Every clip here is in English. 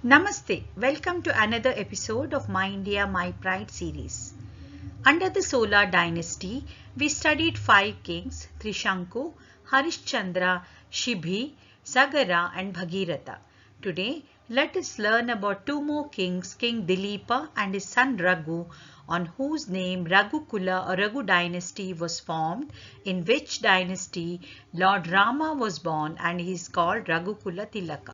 Namaste. Welcome to another episode of My India, My Pride series. Under the Solar dynasty, we studied 5 kings Trishanku, Harishchandra, Shibhi, Sagara and Bhagiratha. Today, let us learn about 2 more kings, King Dilipa and his son Raghu, on whose name Raghukula or Raghu dynasty was formed, in which dynasty Lord Rama was born and he is called Raghukula Tilaka.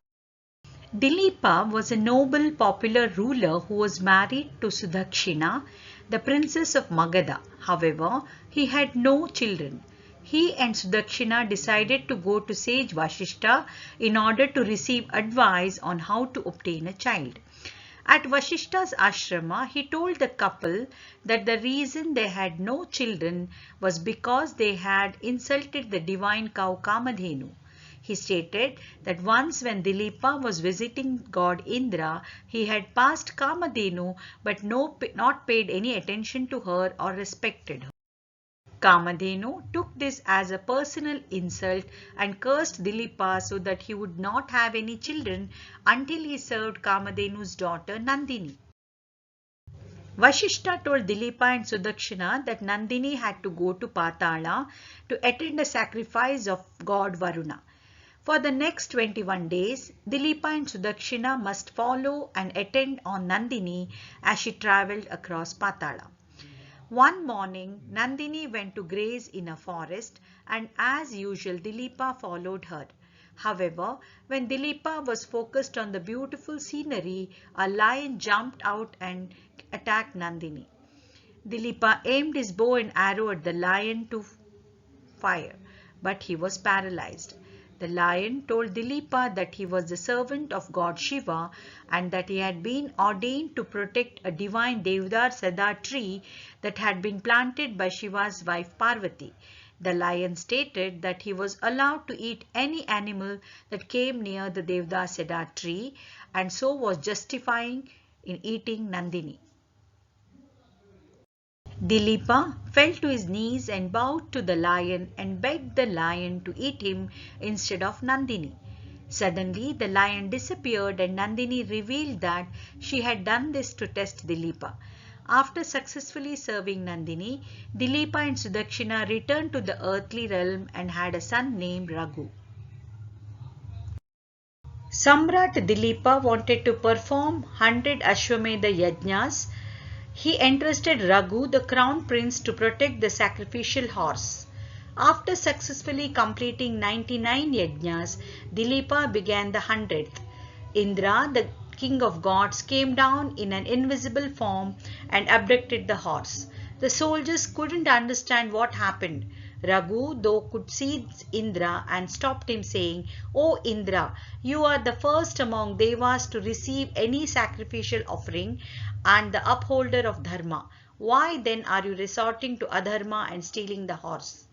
Dilipa was a noble popular ruler who was married to Sudakshina, the princess of Magadha. However, he had no children. He and Sudakshina decided to go to sage Vashishta in order to receive advice on how to obtain a child. At Vashishta's ashrama, he told the couple that the reason they had no children was because they had insulted the divine cow Kamadhenu. He stated that once when Dilipa was visiting god Indra, he had passed Kamadhenu but not paid any attention to her or respected her. Kamadhenu took this as a personal insult and cursed Dilipa so that he would not have any children until he served Kamadhenu's daughter Nandini. Vashishta told Dilipa and Sudakshina that Nandini had to go to Patala to attend a sacrifice of god Varuna. For the next 21 days, Dilipa and Sudakshina must follow and attend on Nandini as she travelled across Patala. One morning, Nandini went to graze in a forest and as usual Dilipa followed her. However, when Dilipa was focused on the beautiful scenery, a lion jumped out and attacked Nandini. Dilipa aimed his bow and arrow at the lion to fire, but he was paralyzed. The lion told Dilipa that he was the servant of god Shiva and that he had been ordained to protect a divine Devdar Sada tree that had been planted by Shiva's wife Parvati. The lion stated that he was allowed to eat any animal that came near the Devdar Sada tree and so was justifying in eating Nandini. Dilipa fell to his knees and bowed to the lion and begged the lion to eat him instead of Nandini. Suddenly, the lion disappeared and Nandini revealed that she had done this to test Dilipa. After successfully serving Nandini, Dilipa and Sudakshina returned to the earthly realm and had a son named Raghu. Samrat Dilipa wanted to perform 100 Ashwamedha Yajnas. He entrusted Raghu, the crown prince, to protect the sacrificial horse. After successfully completing 99 yajnas, Dilipa began the 100th. Indra, the king of gods, came down in an invisible form and abducted the horse. The soldiers couldn't understand what happened. Raghu, though, could see Indra and stopped him, saying, "O Indra, you are the first among devas to receive any sacrificial offering and the upholder of dharma. Why then are you resorting to adharma and stealing the horse?"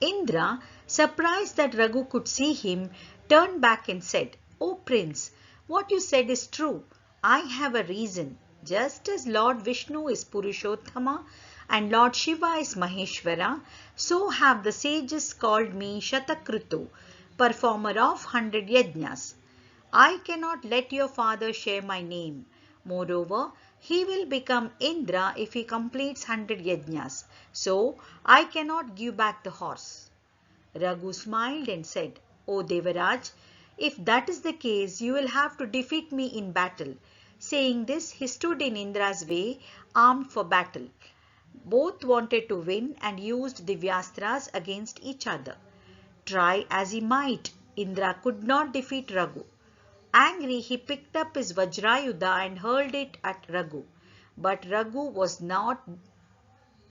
Indra, surprised that Raghu could see him, turned back and said, "O Prince, what you said is true. I have a reason. Just as Lord Vishnu is Purushottama and Lord Shiva is Maheshwara, so have the sages called me Shatakrutu, performer of 100 yajnas. I cannot let your father share my name. Moreover, he will become Indra if he completes 100 yajnas. So, I cannot give back the horse." Raghu smiled and said, "O Devaraj, if that is the case, you will have to defeat me in battle." Saying this, he stood in Indra's way, armed for battle. Both wanted to win and used Divyastras against each other. Try as he might, Indra could not defeat Raghu. Angry, he picked up his Vajrayudha and hurled it at Raghu. But Raghu was not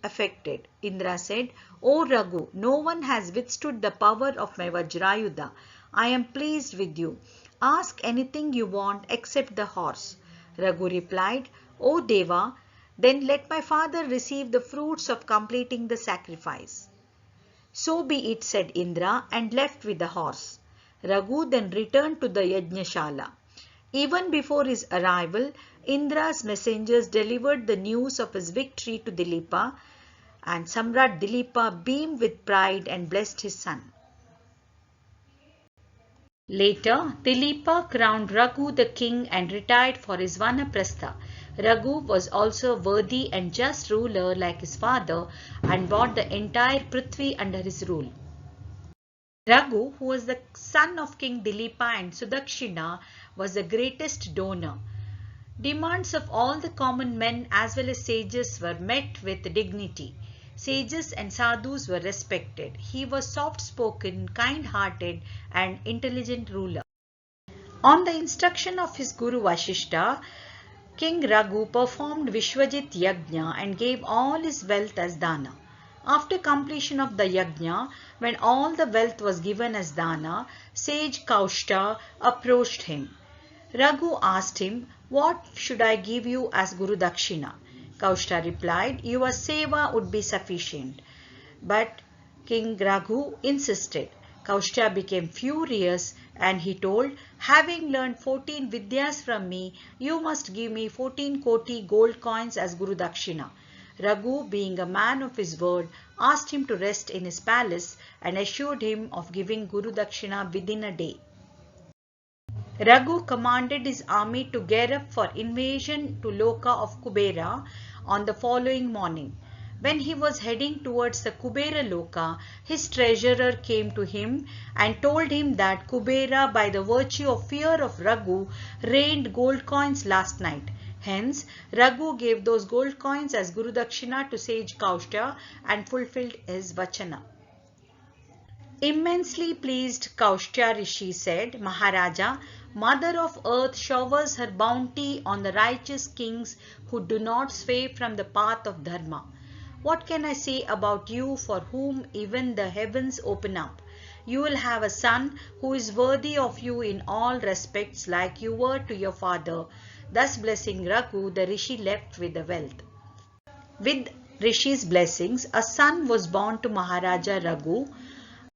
affected. Indra said, "O Raghu, no one has withstood the power of my Vajrayudha. I am pleased with you. Ask anything you want except the horse." Raghu replied, "O Deva, then let my father receive the fruits of completing the sacrifice." "So be it," said Indra, and left with the horse. Raghu then returned to the Yajnashala. Even before his arrival, Indra's messengers delivered the news of his victory to Dilipa, and Samrat Dilipa beamed with pride and blessed his son. Later, Dilipa crowned Raghu the king and retired for his Vanaprastha. Raghu was also a worthy and just ruler like his father and brought the entire Prithvi under his rule. Raghu, who was the son of King Dilipa and Sudakshina, was the greatest donor. Demands of all the common men as well as sages were met with dignity. Sages and sadhus were respected. He was soft-spoken, kind-hearted and intelligent ruler. On the instruction of his Guru Vashishta, King Raghu performed Vishwajit Yajna and gave all his wealth as dana. After completion of the yajna, when all the wealth was given as dana, sage Kaushta approached him. Raghu asked him, "What should I give you as Guru Dakshina?" Kaushta replied, "Your seva would be sufficient." But King Raghu insisted. Kaushta became furious and he told, "Having learned 14 vidyas from me, you must give me 14 koti gold coins as Guru Dakshina." Raghu, being a man of his word, asked him to rest in his palace and assured him of giving Guru Dakshina within a day. Raghu commanded his army to gear up for invasion to Loka of Kubera on the following morning. When he was heading towards the Kubera Loka, his treasurer came to him and told him that Kubera, by the virtue of fear of Raghu, rained gold coins last night. Hence, Raghu gave those gold coins as Guru Dakshina to sage Kaushta and fulfilled his vachana. Immensely pleased, Kaushta Rishi said, "Maharaja, Mother of Earth showers her bounty on the righteous kings who do not sway from the path of Dharma. What can I say about you for whom even the heavens open up? You will have a son who is worthy of you in all respects like you were to your father." Thus blessing Raghu, the Rishi left with the wealth. With Rishi's blessings, a son was born to Maharaja Raghu.